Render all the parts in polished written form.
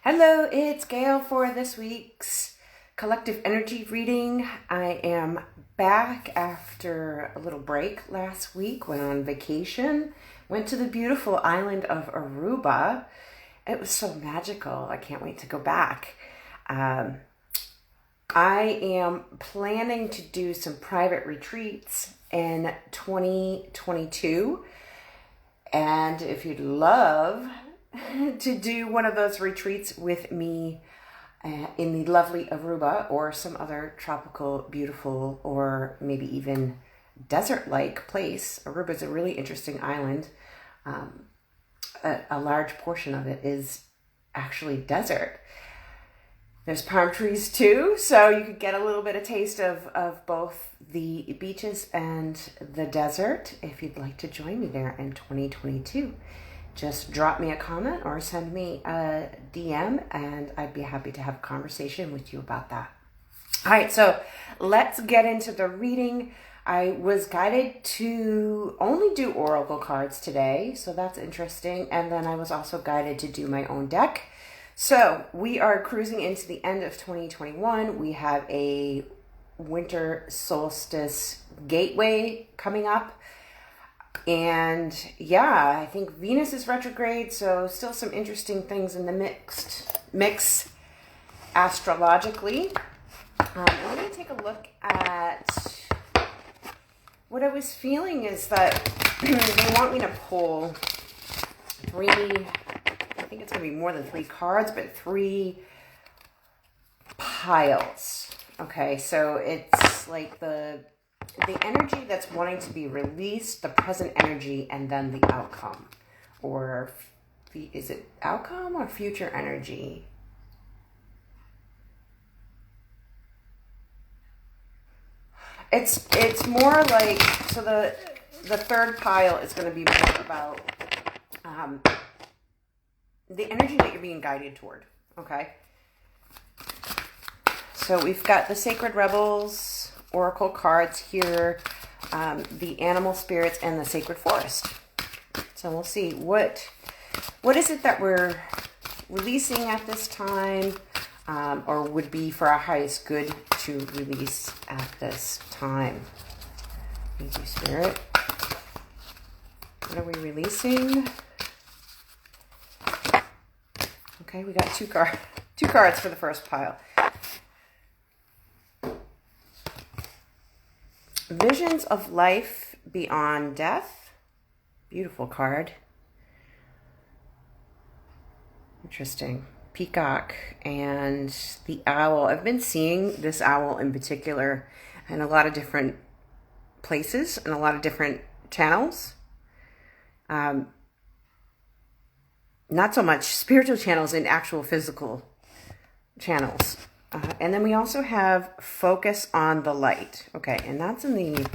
Hello, it's Gail for this week's collective energy reading. I am back after a little break last week. Went on vacation, went to the beautiful island of Aruba. It was so magical. I can't wait to go back. I am planning to do some private retreats in 2022. And if you'd love to do one of those retreats with me in the lovely Aruba or some other tropical, beautiful, or maybe even desert-like place. Aruba is a really interesting island. A large portion of it is actually desert. There's palm trees too, so you could get a little bit of taste of both the beaches and the desert if you'd like to join me there in 2022. Just drop me a comment or send me a DM and I'd be happy to have a conversation with you about that. All right, so let's get into the reading. I was guided to only do oracle cards today, so that's interesting. And then I was also guided to do my own deck. So we are cruising into the end of 2021. We have a winter solstice gateway coming up. And yeah, I think Venus is retrograde, so still some interesting things in the mix astrologically. I'm going to take a look at what I was feeling is that they want me to pull three, I think it's going to be more than 3 cards, but 3 piles. Okay, so it's like the energy that's wanting to be released, the present energy, and then the outcome. Or is it outcome or future energy? It's more like, so the third pile is going to be more about the energy that you're being guided toward. Okay. So we've got the Sacred Rebels oracle cards here, the animal spirits, and the sacred forest. So we'll see what is it that we're releasing at this time, or would be for our highest good to release at this time. Thank you, Spirit. What are we releasing? Okay, we got two cards for the first pile. Visions of life beyond death. Beautiful card. Interesting. Peacock and the owl. I've been seeing this owl in particular in a lot of different places and a lot of different channels. Not so much spiritual channels and actual physical channels. And then we also have focus on the light. Okay, and that's in the...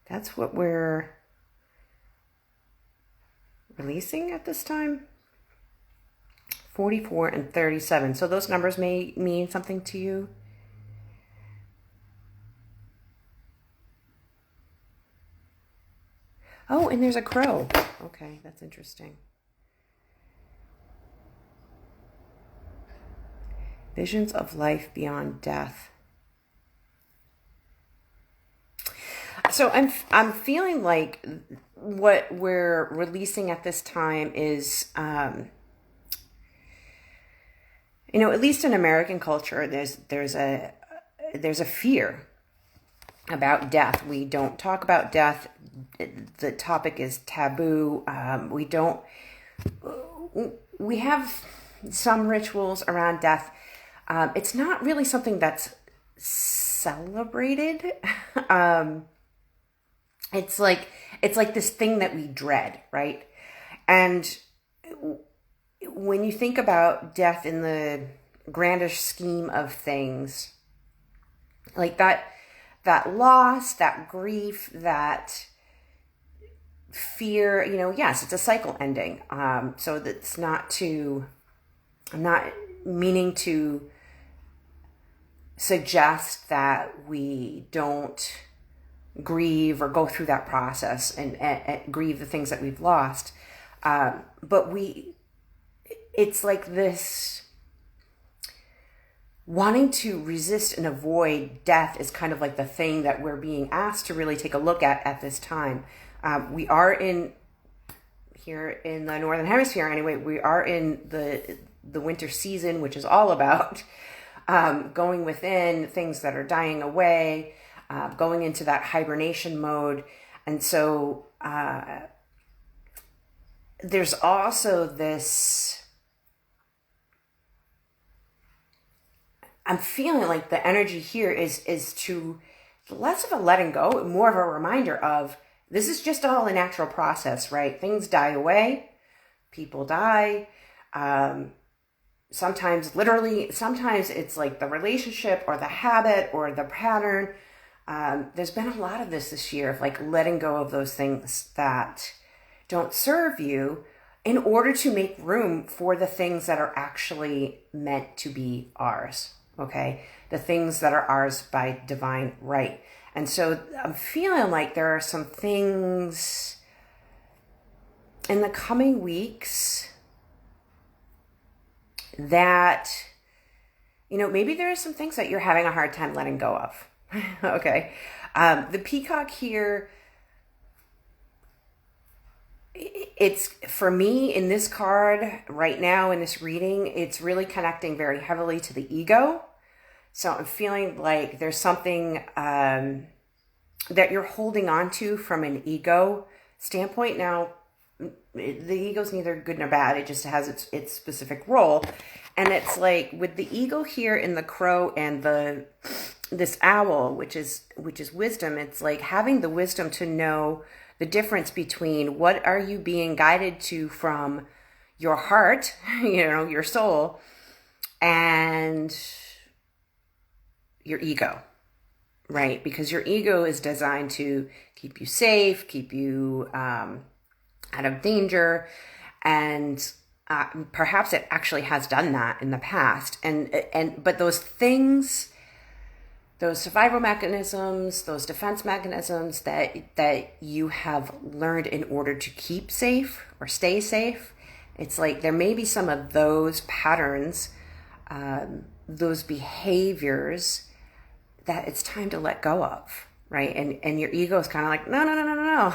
That's what we're releasing at this time. 44 and 37. So those numbers may mean something to you. Oh, and there's a crow. Okay, that's interesting. Visions of life beyond death. So I'm feeling like what we're releasing at this time is, at least in American culture, there's a fear about death. We don't talk about death. The topic is taboo. We have some rituals around death. It's not really something that's celebrated. It's like this thing that we dread, right? And when you think about death in the grandish scheme of things, like that loss, that grief, that fear, yes, it's a cycle ending. So that's I'm not meaning to suggest that we don't grieve or go through that process and grieve the things that we've lost. But it's like this wanting to resist and avoid death is kind of like the thing that we're being asked to really take a look at this time. We are here in the Northern Hemisphere anyway, we are in the winter season, which is all about going within, things that are dying away, going into that hibernation mode. And so there's also this, I'm feeling like the energy here is to less of a letting go, more of a reminder of this is just all a natural process, right? Things die away, people die. Sometimes literally, sometimes it's like the relationship or the habit or the pattern. There's been a lot of this year of like letting go of those things that don't serve you in order to make room for the things that are actually meant to be ours. Okay, the things that are ours by divine right. And so I'm feeling like there are some things in the coming weeks that, maybe there are some things that you're having a hard time letting go of. Okay. The peacock here, it's for me in this card right now in this reading, it's really connecting very heavily to the ego. So I'm feeling like there's something that you're holding on to from an ego standpoint. Now, the ego's neither good nor bad. It just has its specific role. And it's like with the ego here in the crow and this owl, which is wisdom, it's like having the wisdom to know the difference between what are you being guided to from your heart, your soul, and your ego, right? Because your ego is designed to keep you safe, keep you out of danger, and perhaps it actually has done that in the past. But those things, those survival mechanisms, those defense mechanisms that you have learned in order to keep safe or stay safe, it's like there may be some of those patterns, those behaviors that it's time to let go of, right? And your ego is kind of like, no.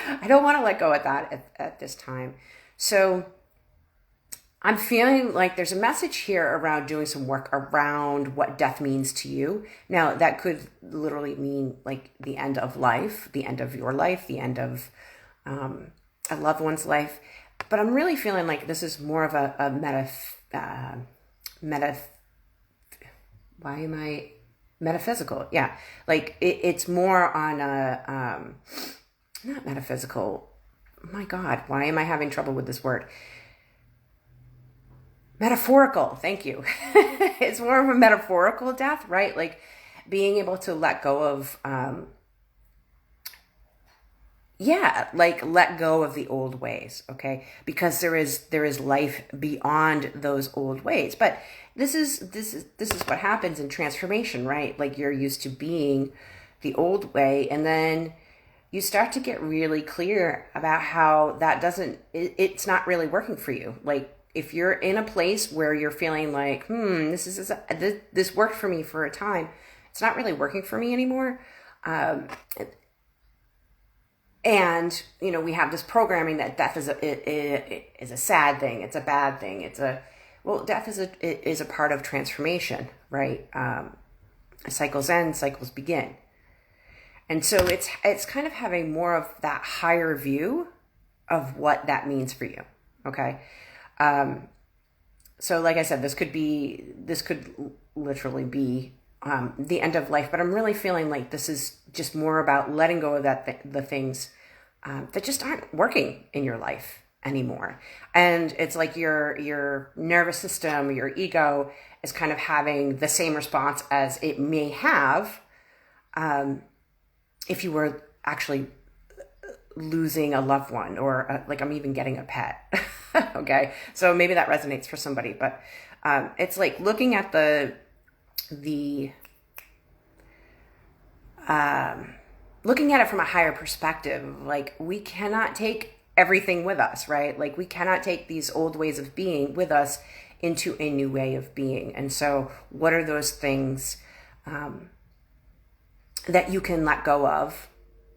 I don't want to let go of that at this time. So I'm feeling like there's a message here around doing some work around what death means to you. Now, that could literally mean like the end of life, the end of your life, the end of a loved one's life. But I'm really feeling like this is more of a metaphysical. Yeah. Like it's more on a, not metaphysical. My God, why am I having trouble with this word? Metaphorical. Thank you. It's more of a metaphorical death, right? Like being able to let go of, let go of the old ways. Okay. Because there is life beyond those old ways. But this is what happens in transformation, right? Like you're used to being the old way, and then you start to get really clear about how that it's not really working for you. Like if you're in a place where you're feeling like, this worked for me for a time, it's not really working for me anymore. And, we have this programming that death is a sad thing. It's a bad thing. Death is a part of transformation, right? Cycles end, cycles begin. And so it's kind of having more of that higher view of what that means for you. Okay. So like I said, this could literally be the end of life, but I'm really feeling like this is just more about letting go of the things that just aren't working in your life anymore. And it's like your nervous system, your ego is kind of having the same response as it may have if you were actually losing a loved one, or like I'm even getting a pet. Okay. So maybe that resonates for somebody, but it's like looking at looking at it from a higher perspective. Like we cannot take everything with us, right? Like we cannot take these old ways of being with us into a new way of being. And so what are those things that you can let go of,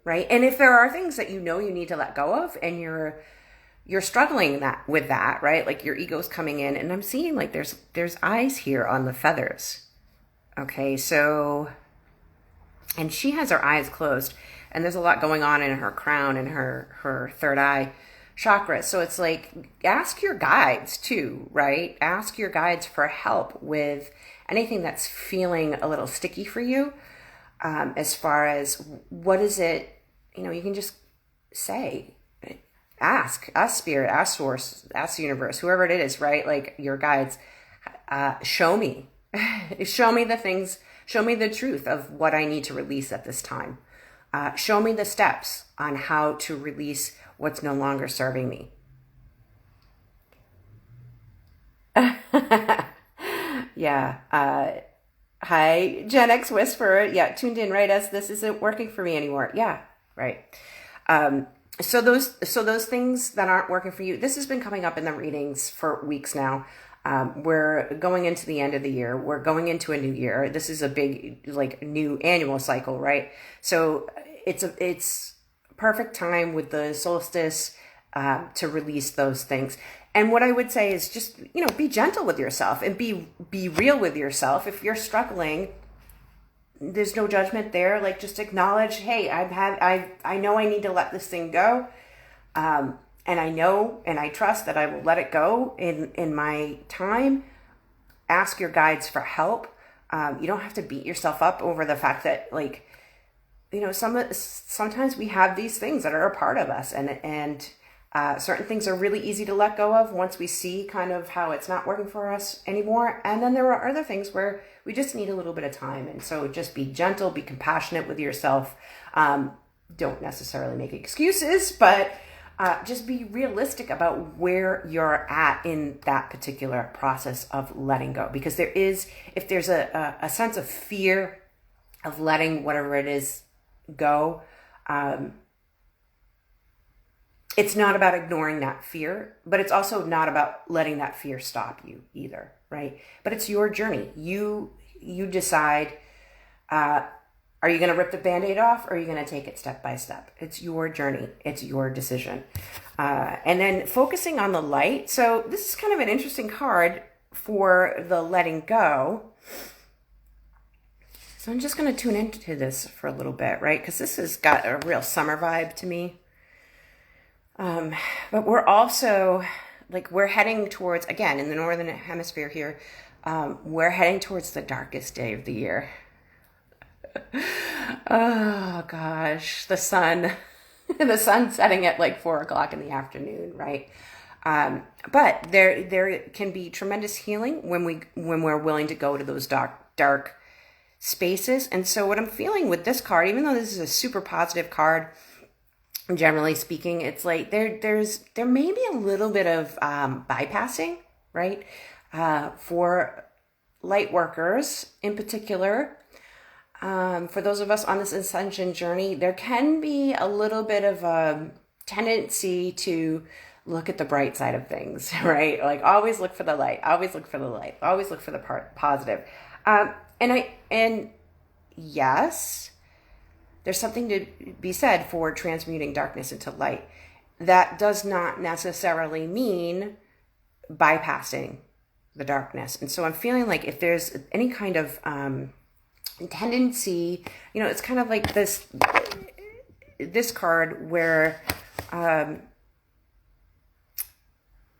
right? And if there are things that you know you need to let go of and you're struggling with that, right? Like your ego's coming in, and I'm seeing like there's eyes here on the feathers. Okay, so, and she has her eyes closed, and there's a lot going on in her crown and her third eye chakra. So it's like, ask your guides too, right? Ask your guides for help with anything that's feeling a little sticky for you. As far as what is it, you can just say, ask spirit, ask source, ask the universe, whoever it is, right? Like your guides, show me, show me the things, show me the truth of what I need to release at this time. Show me the steps on how to release what's no longer serving me. Yeah. Hi, Gen X Whisperer. Yeah, tuned in right as this isn't working for me anymore. Yeah, right. So those things that aren't working for you, this has been coming up in the readings for weeks now. We're going into the end of the year. We're going into a new year. This is a big, like, new annual cycle, right? So it's perfect time with the solstice to release those things. And what I would say is just, be gentle with yourself and be real with yourself. If you're struggling, there's no judgment there. Like, just acknowledge, hey, I know I need to let this thing go. And I know, and I trust that I will let it go in my time. Ask your guides for help. You don't have to beat yourself up over the fact that, like, sometimes we have these things that are a part of us, and certain things are really easy to let go of once we see kind of how it's not working for us anymore. And then there are other things where we just need a little bit of time. And so just be gentle, be compassionate with yourself. Don't necessarily make excuses, but just be realistic about where you're at in that particular process of letting go. Because if there's a sense of fear of letting whatever it is go, it's not about ignoring that fear, but it's also not about letting that fear stop you either, right? But it's your journey. You decide, are you going to rip the Band-Aid off, or are you going to take it step by step? It's your journey. It's your decision. And then focusing on the light. So this is kind of an interesting card for the letting go. So I'm just going to tune into this for a little bit, right? Because this has got a real summer vibe to me. But we're also, like, we're heading towards, again, in the Northern Hemisphere here, we're heading towards the darkest day of the year. Oh, gosh, the sun setting at like 4:00 in the afternoon, right? But there can be tremendous healing when we're willing to go to those dark spaces. And so what I'm feeling with this card, even though this is a super positive card, generally speaking, it's like there may be a little bit of bypassing, right? For light workers in particular, for those of us on this ascension journey, there can be a little bit of a tendency to look at the bright side of things, right? Like, always look for the light, always look for the light, always look for the positive. And yes, there's something to be said for transmuting darkness into light. That does not necessarily mean bypassing the darkness. And so I'm feeling like if there's any kind of tendency, it's kind of like this card where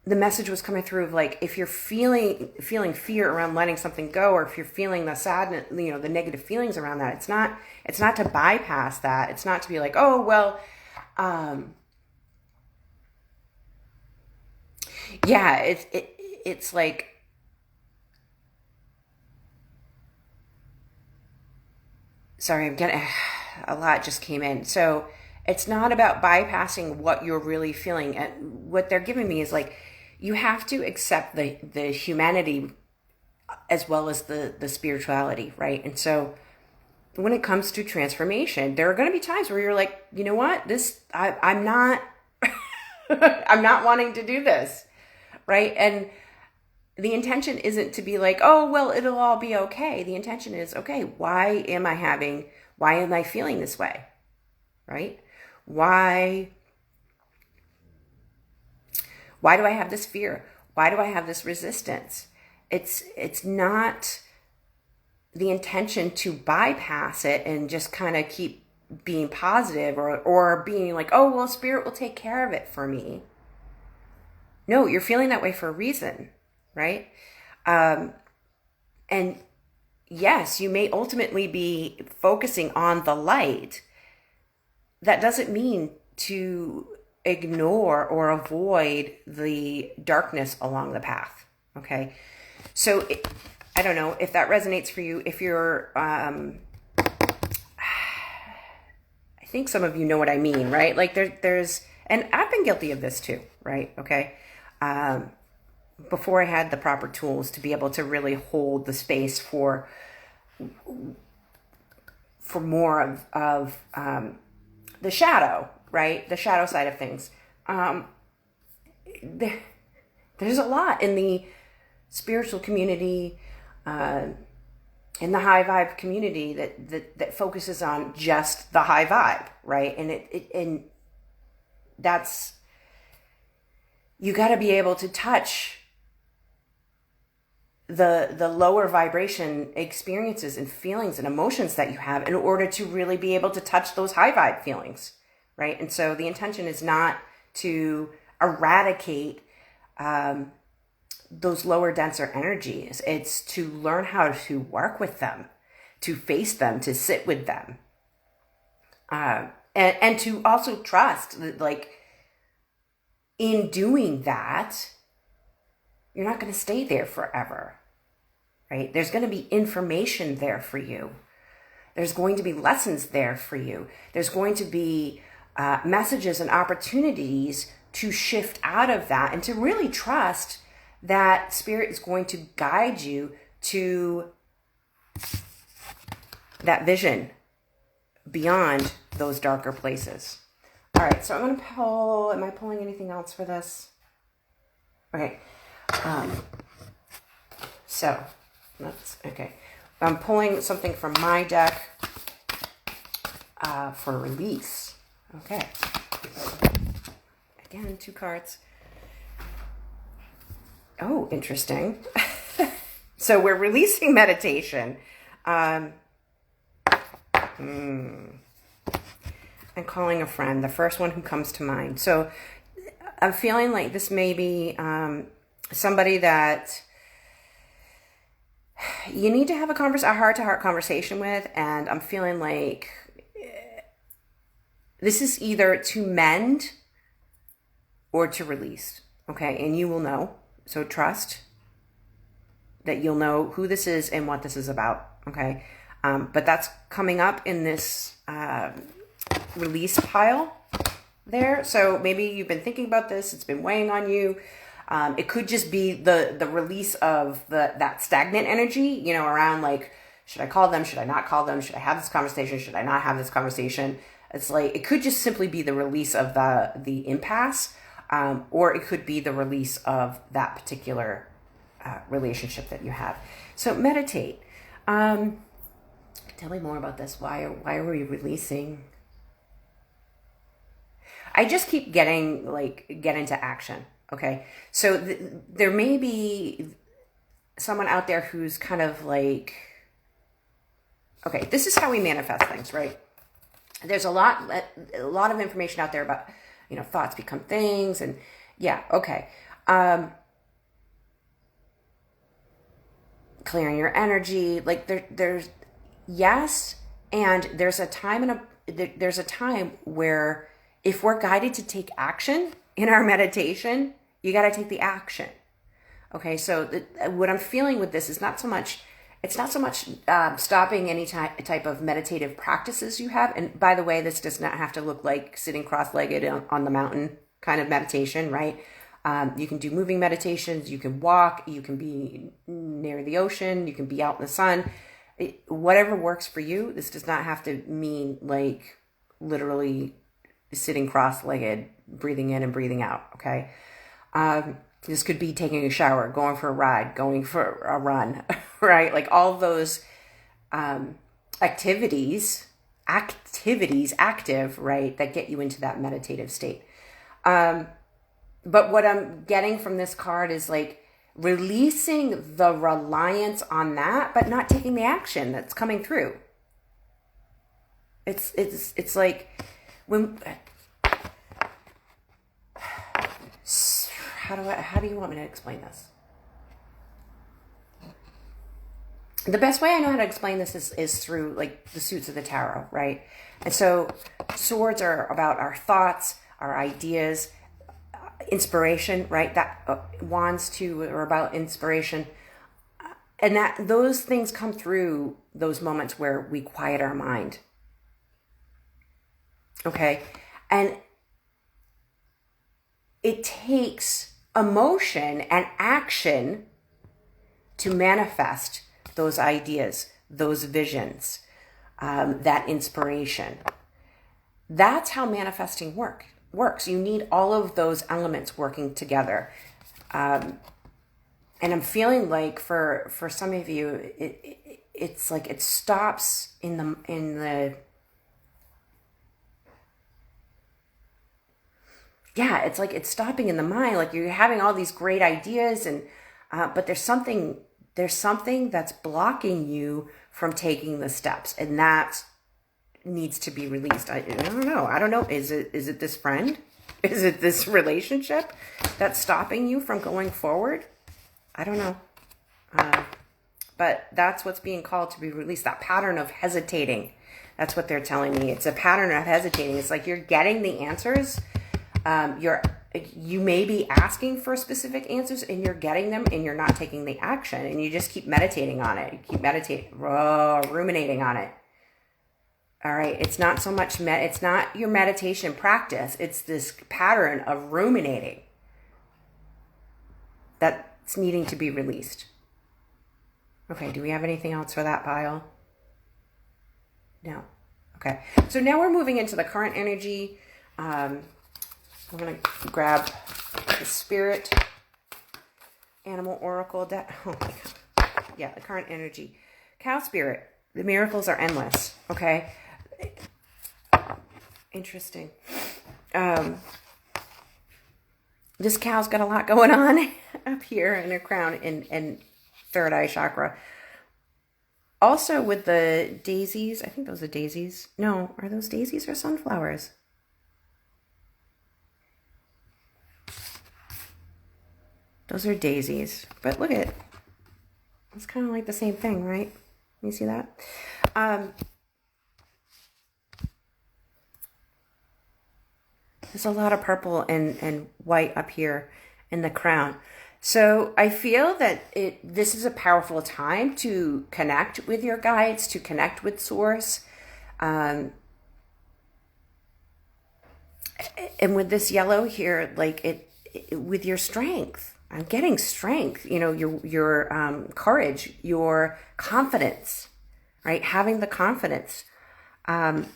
the message was coming through of, like, if you're feeling fear around letting something go, or if you're feeling the sadness, the negative feelings around that, it's not to bypass that. It's not to be like, oh, well, yeah, it's like, sorry, I'm getting a lot just came in. So it's not about bypassing what you're really feeling. And what they're giving me is, like, you have to accept the humanity as well as the spirituality, right? And so when it comes to transformation, there are going to be times where you're like, you know what, I'm not I'm not wanting to do this, right? And the intention isn't to be like, oh, well, it'll all be okay. The intention is, okay, why am I feeling this way, right? Why do I have this fear? Why do I have this resistance? It's not the intention to bypass it and just kind of keep being positive or being like, oh, well, spirit will take care of it for me. No, you're feeling that way for a reason, right? And yes, you may ultimately be focusing on the light. That doesn't mean to ignore or avoid the darkness along the path, okay? So I don't know if that resonates for you. If you're, I think some of you know what I mean, right? Like there's, and I've been guilty of this too, right? Okay. Before I had the proper tools to be able to really hold the space for more of the shadow, right? The shadow side of things. There's a lot in the spiritual community, in the high vibe community that focuses on just the high vibe, right? And that's, you got to be able to touch the lower vibration experiences and feelings and emotions that you have in order to really be able to touch those high vibe feelings, right? And so the intention is not to eradicate those lower, denser energies. It's to learn how to work with them, to face them, to sit with them, and to also trust that, like, in doing that, you're not going to stay there forever, right? There's going to be information there for you. There's going to be lessons there for you. There's going to be messages and opportunities to shift out of that and to really trust that spirit is going to guide you to that vision beyond those darker places. All right, so I'm going to pull, am I pulling anything else for this? Okay. So let's, okay. I'm pulling something from my deck for release. Okay. Again, 2 cards. Oh, interesting. So we're releasing meditation. I'm calling a friend, the first one who comes to mind. So I'm feeling like this may be somebody that you need to have a heart-to-heart conversation with, and I'm feeling like this is either to mend or to release, okay? And you will know. So trust that you'll know who this is and what this is about, okay? But that's coming up in this release pile there. So maybe you've been thinking about this. It's been weighing on you. It could just be the release of that stagnant energy, you know, around like, should I call them? Should I not call them? Should I have this conversation? Should I not have this conversation? It's like, it could just simply be the release of the impasse. Or it could be the release of that particular relationship that you have. So meditate. Tell me more about this. Why are we releasing? I just keep get into action. Okay. So there may be someone out there who's kind of like, okay, this is how we manifest things, right? There's a lot of information out there about, you know, thoughts become things, and yeah, okay. Clearing your energy, like there's yes, and there's a time there's a time where if we're guided to take action in our meditation, you got to take the action. Okay, so what I'm feeling with this is not so much stopping any type of meditative practices you have. And by the way, this does not have to look like sitting cross-legged on the mountain kind of meditation, right? You can do moving meditations. You can walk. You can be near the ocean. You can be out in the sun. Whatever works for you. This does not have to mean like literally sitting cross-legged, breathing in and breathing out, okay? This could be taking a shower, going for a ride, going for a run, right? Like all those activities, active, right, that get you into that meditative state. But what I'm getting from this card is like releasing the reliance on that, but not taking the action that's coming through. It's like when how do you want me to explain this? The best way I know how to explain this is through like the suits of the tarot, right? And so swords are about our thoughts, our ideas, inspiration, right? That wands too are about inspiration. And that those things come through those moments where we quiet our mind. Okay? And it takes emotion and action to manifest those ideas, those visions, that inspiration. That's how manifesting works. You need all of those elements working together. And I'm feeling like for some of you, it's like it stops in the yeah, it's like it's stopping in the mind. Like you're having all these great ideas and but there's something that's blocking you from taking the steps, and that needs to be released. I don't know. Is it this friend? Is it this relationship that's stopping you from going forward? I don't know. But that's what's being called to be released. That pattern of hesitating. That's what they're telling me. It's a pattern of hesitating. It's like you're getting the answers. You may be asking for specific answers and you're getting them and you're not taking the action, and you just keep meditating on it. You keep ruminating on it. All right. It's not so much, it's not your meditation practice. It's this pattern of ruminating that's needing to be released. Okay. Do we have anything else for that pile? No. Okay. So now we're moving into the current energy. I'm going to grab the Spirit Animal Oracle deck. Oh my God. Yeah, the current energy. Cow Spirit. The miracles are endless. Okay. Interesting. This cow's got a lot going on up here in her crown and third eye chakra. Also with the daisies. I think those are daisies. No, are those daisies or sunflowers? Those are daisies, but look at it. It's kind of like the same thing, right? You see that? There's a lot of purple and white up here in the crown. So I feel that this is a powerful time to connect with your guides, to connect with Source. And with this yellow here, like it with your strength. I'm getting strength, your courage, your confidence, right? Having the confidence. And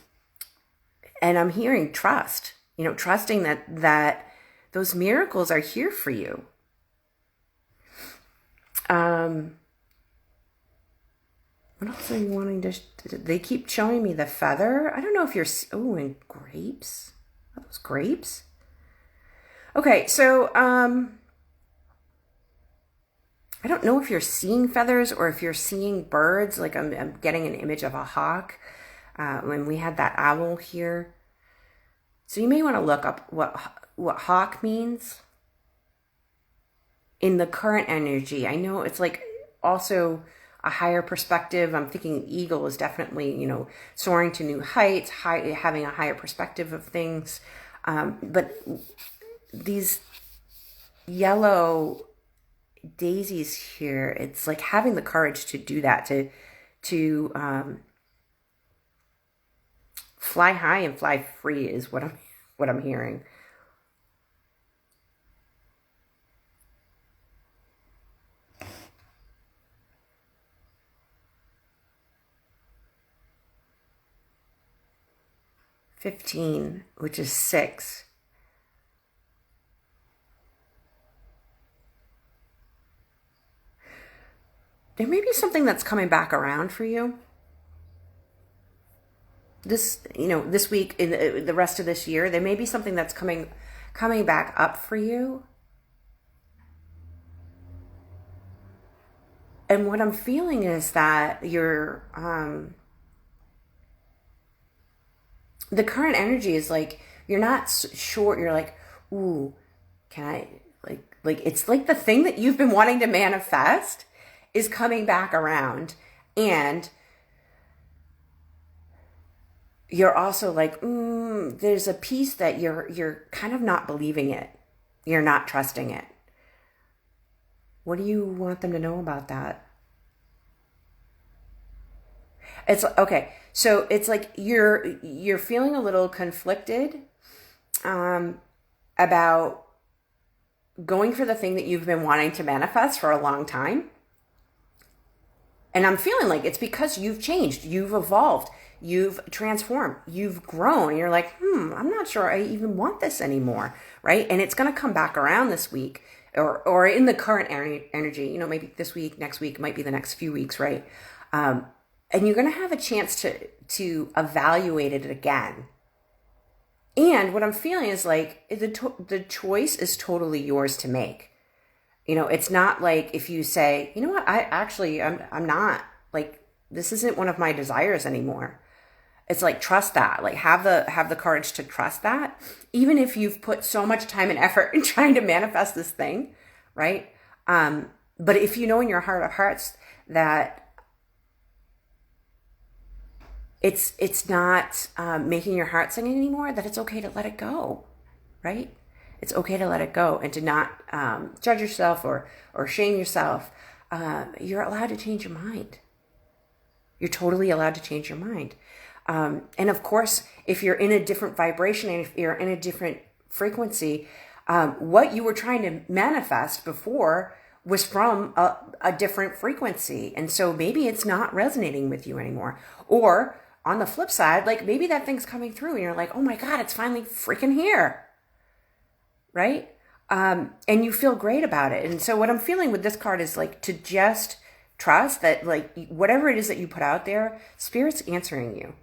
I'm hearing trust, trusting that those miracles are here for you. What else are you wanting to, they keep showing me the feather. I don't know if and grapes. Are those grapes? Okay. So, I don't know if you're seeing feathers or if you're seeing birds. Like I'm getting an image of a hawk. When we had that owl here. So you may want to look up what hawk means in the current energy. I know it's like also a higher perspective. I'm thinking eagle is definitely, soaring to new heights, having a higher perspective of things. But these yellow daisies here, it's like having the courage to do that, to fly high and fly free is what I'm hearing. 15, which is 6. There may be something that's coming back around for you. This week, in the rest of this year, there may be something that's coming back up for you. And what I'm feeling is that you're, the current energy is like, you're not sure, you're like, ooh, can I, like, it's like the thing that you've been wanting to manifest is coming back around. And you're also like, there's a piece that you're kind of not believing it. You're not trusting it. What do you want them to know about that? It's okay. So it's like you're feeling a little conflicted about going for the thing that you've been wanting to manifest for a long time. And I'm feeling like it's because you've changed, you've evolved, you've transformed, you've grown. And you're like, I'm not sure I even want this anymore, right? And it's going to come back around this week or in the current energy, maybe this week, next week, might be the next few weeks, right? And you're going to have a chance to evaluate it again. And what I'm feeling is like the choice is totally yours to make. It's not like if you say, you know what, I'm not, like, this isn't one of my desires anymore. It's like, trust that, like have the courage to trust that, even if you've put so much time and effort in trying to manifest this thing, right? But if you know in your heart of hearts that it's not making your heart sing anymore, that it's okay to let it go, right? It's okay to let it go and to not judge yourself or shame yourself. You're allowed to change your mind. You're totally allowed to change your mind. And of course, if you're in a different vibration and if you're in a different frequency, what you were trying to manifest before was from a different frequency. And so maybe it's not resonating with you anymore. Or on the flip side, like maybe that thing's coming through and you're like, oh my God, it's finally freaking here. Right? And you feel great about it. And so what I'm feeling with this card is like to just trust that, like, whatever it is that you put out there, Spirit's answering you.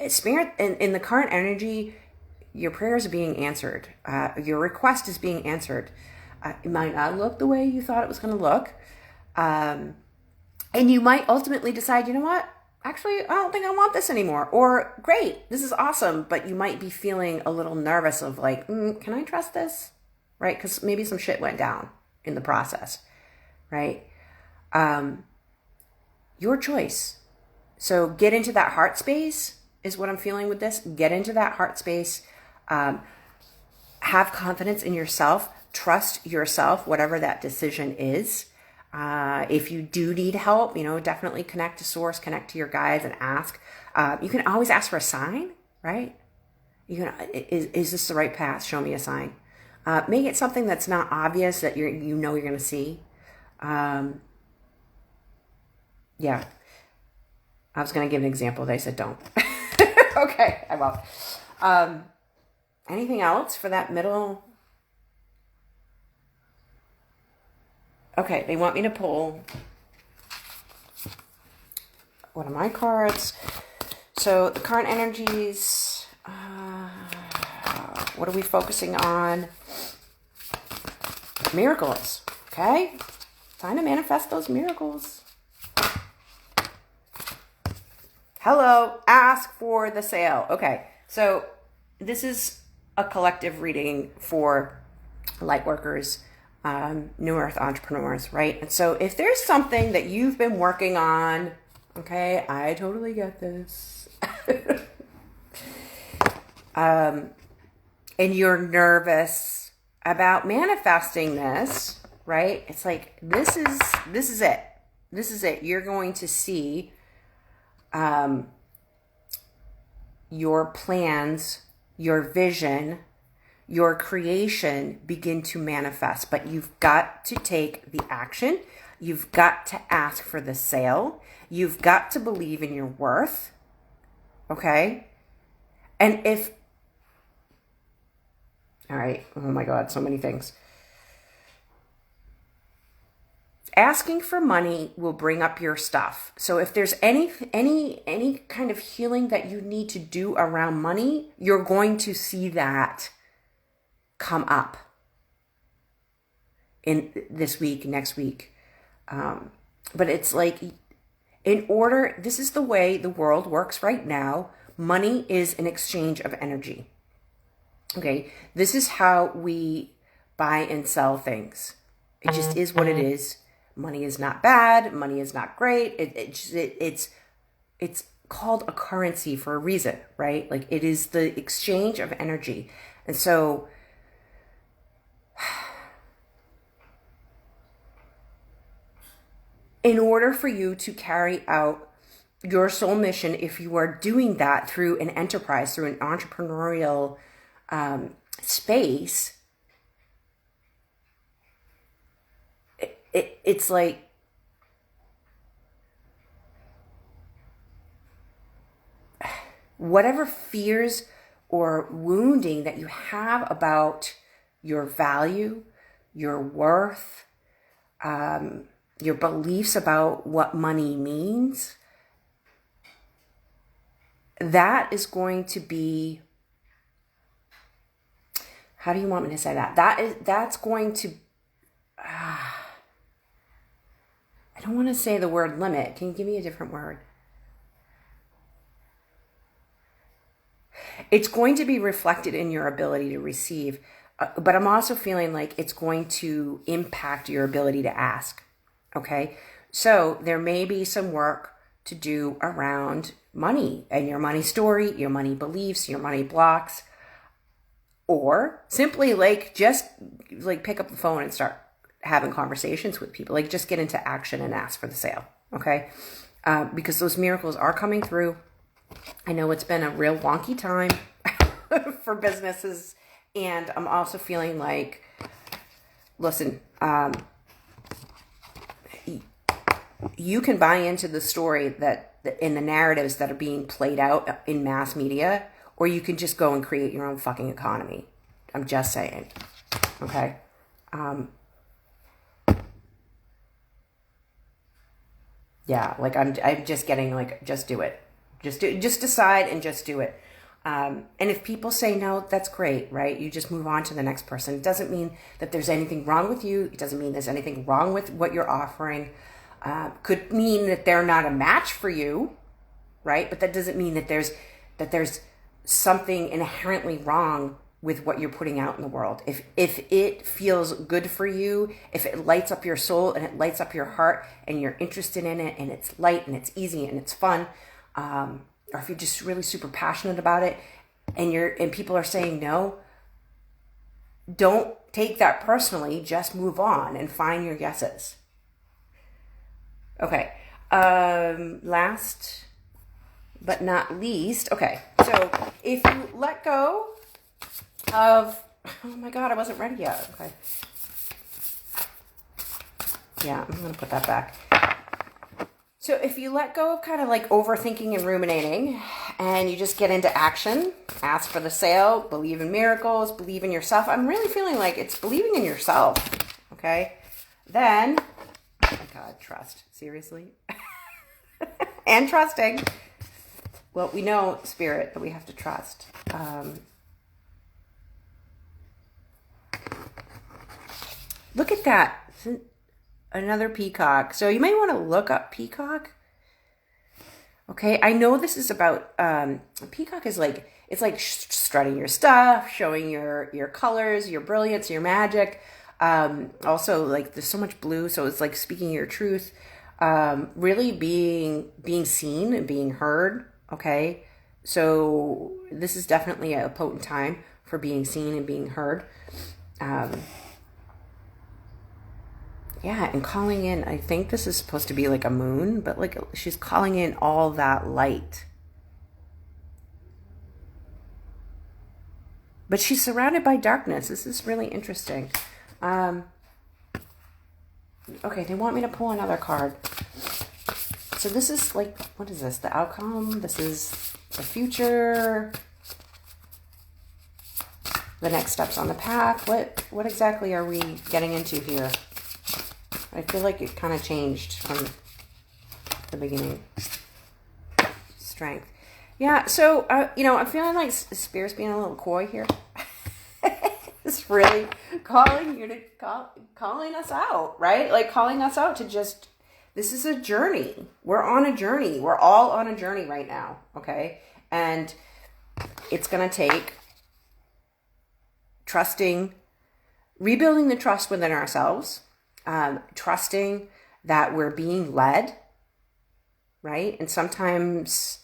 Spirit, in the current energy, your prayers are being answered. Your request is being answered. It might not look the way you thought it was going to look. And you might ultimately decide, you know what? Actually, I don't think I want this anymore. Or, great, this is awesome. But you might be feeling a little nervous of like, can I trust this? Right? Because maybe some shit went down in the process. Right? Your choice. So get into that heart space is what I'm feeling with this. Get into that heart space. Have confidence in yourself. Trust yourself, whatever that decision is. If you do need help, definitely connect to source, connect to your guides and ask. You can always ask for a sign, right? Is this the right path? Show me a sign. Make it something that's not obvious that you're going to see. Yeah. I was going to give an example. They said don't. Okay, I won't. Anything else for that middle? Okay, they want me to pull one of my cards. So the current energies, what are we focusing on? Miracles, okay? Trying to manifest those miracles. Hello, ask for the sale. Okay, so this is a collective reading for light workers, New Earth entrepreneurs, right? And so if there's something that you've been working on, okay, I totally get this. And you're nervous about manifesting this, right? It's like, this is it. This is it. You're going to see your plans, your vision, your creation begin to manifest. But you've got to take the action. You've got to ask for the sale. You've got to believe in your worth. Okay? And if, all right, oh my God, so many things. Asking for money will bring up your stuff. So if there's any kind of healing that you need to do around money, you're going to see that come up in this week, next week. But it's like, this is the way the world works right now. Money is an exchange of energy. Okay, this is how we buy and sell things. It just is what it is. Money is not bad. Money is not great. It's called a currency for a reason, right? Like, it is the exchange of energy. And so in order for you to carry out your soul mission, if you are doing that through an enterprise, through an entrepreneurial space, it's like, whatever fears or wounding that you have about your value, your worth, your beliefs about what money means, that is going to be, how do you want me to say that? That's going to, I don't want to say the word limit. Can you give me a different word? It's going to be reflected in your ability to receive, but I'm also feeling like it's going to impact your ability to ask. Okay, so there may be some work to do around money and your money story, your money beliefs, your money blocks, or simply just pick up the phone and start having conversations with people. Like, just get into action and ask for the sale. Okay, because those miracles are coming through. I know it's been a real wonky time for businesses, and I'm also feeling like, listen, you can buy into the story that in the narratives that are being played out in mass media, or you can just go and create your own fucking economy. I'm just saying. Okay. Yeah, like I'm just getting like, just do it. Just decide and just do it. And if people say no, that's great, right? You just move on to the next person. It doesn't mean that there's anything wrong with you. It doesn't mean there's anything wrong with what you're offering. Could mean that they're not a match for you, right? But that doesn't mean that there's something inherently wrong with what you're putting out in the world. If it feels good for you, if it lights up your soul and it lights up your heart and you're interested in it and it's light and it's easy and it's fun, or if you're just really super passionate about it and people are saying no, don't take that personally. Just move on and find your yeses. Okay. Last but not least, okay. So if you let go of, oh my God, I wasn't ready yet. Okay. Yeah, I'm going to put that back. So if you let go of kind of like overthinking and ruminating and you just get into action, ask for the sale, believe in miracles, believe in yourself. I'm really feeling like it's believing in yourself. Okay. Then, oh my God, trust. Seriously? And trusting. Well, we know, Spirit, that we have to trust. Look at that. Another peacock. So you may want to look up peacock. Okay, I know this is about, peacock is like, it's like strutting your stuff, showing your colors, your brilliance, your magic. Also, like, there's so much blue, so it's like speaking your truth. Really being seen and being heard. Okay, so this is definitely a potent time for being seen and being heard. Yeah, and calling in, I think this is supposed to be like a moon, but like she's calling in all that light. But she's surrounded by darkness. This is really interesting. Okay, they want me to pull another card. So this is like, what is this? The outcome? This is the future. the next steps on the path. What exactly are we getting into here? I feel like it kind of changed from the beginning. Strength. Yeah, so, I'm feeling like Spirit's being a little coy here. It's really calling us out, right? Like calling us out to just, this is a journey. We're on a journey. We're all on a journey right now, okay? And it's going to take trusting, rebuilding the trust within ourselves, trusting that we're being led, right? And sometimes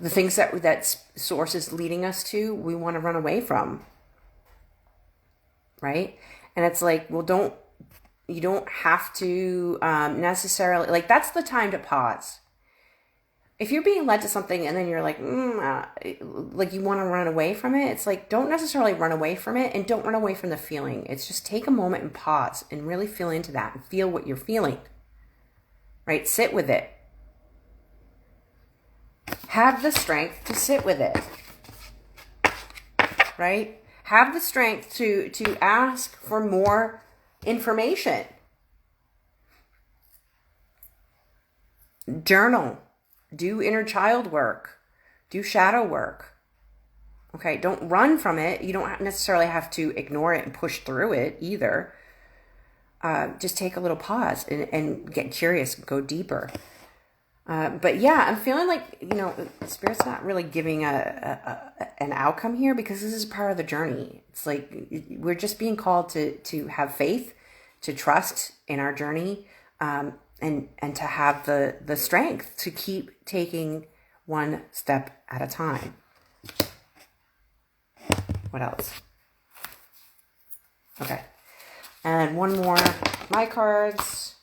the things that source is leading us to, we want to run away from, right? And it's like, well, you don't have to necessarily, like, that's the time to pause. If you're being led to something and then you're like, like you want to run away from it, it's like, don't necessarily run away from it, and don't run away from the feeling. It's just take a moment and pause and really feel into that and feel what you're feeling, right? Sit with it. Have the strength to sit with it, right? Have the strength to ask for more information. Journal. Do inner child work. Do shadow work. Okay, don't run from it. You don't necessarily have to ignore it and push through it either. Just take a little pause and get curious, go deeper. But yeah, I'm feeling like, Spirit's not really giving an outcome here, because this is part of the journey. It's like we're just being called to have faith, to trust in our journey, and to have the strength to keep taking one step at a time. What else? Okay. And one more. My cards.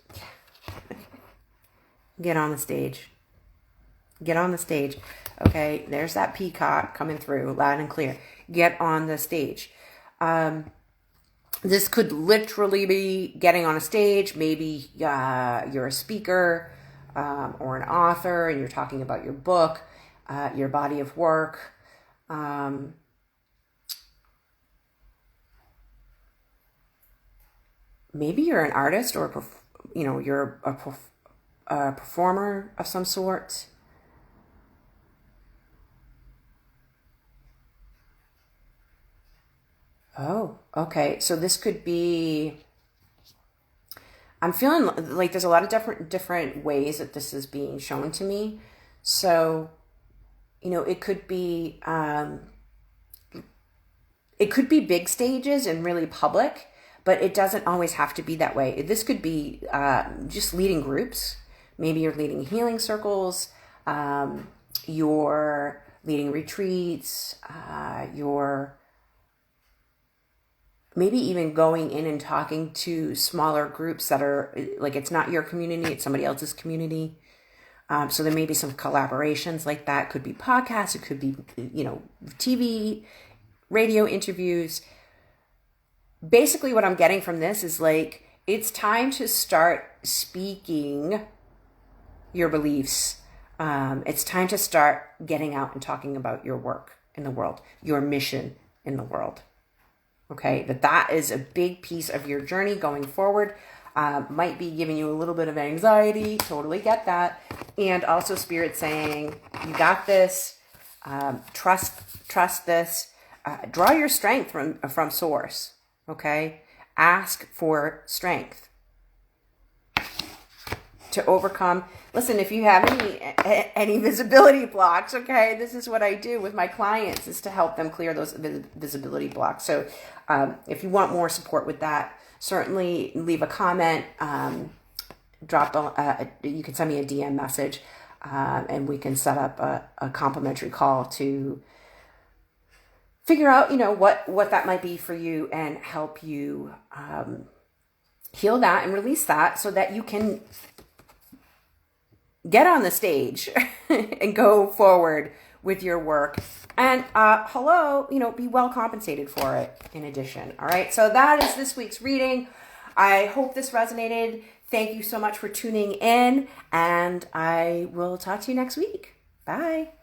Get on the stage. Get on the stage. Okay, there's that peacock coming through loud and clear. Get on the stage. This could literally be getting on a stage. Maybe you're a speaker or an author and you're talking about your book, your body of work. Maybe you're an artist, or you're a performer of some sort. Oh, okay. So this could be, I'm feeling like there's a lot of different ways that this is being shown to me. So, it could be big stages and really public, but it doesn't always have to be that way. This could be just leading groups. Maybe you're leading healing circles, you're leading retreats, you're maybe even going in and talking to smaller groups that are, like, it's not your community, it's somebody else's community. So there may be some collaborations like that. It could be podcasts, it could be, TV, radio interviews. Basically what I'm getting from this is like, it's time to start speaking your beliefs. It's time to start getting out and talking about your work in the world, your mission in the world. Okay, that is a big piece of your journey going forward. Might be giving you a little bit of anxiety. Totally get that. And also Spirit saying, you got this. Trust this. Draw your strength from source. Okay, ask for strength to overcome. Listen, if you have any visibility blocks, okay, this is what I do with my clients, is to help them clear those visibility blocks. So if you want more support with that, certainly leave a comment, you can send me a DM message, and we can set up a complimentary call to figure out, what that might be for you, and help you heal that and release that, so that you can get on the stage and go forward with your work, and be well compensated for it in addition. All right, so that is this week's reading. I hope this resonated. Thank you so much for tuning in, and I will talk to you next week. Bye.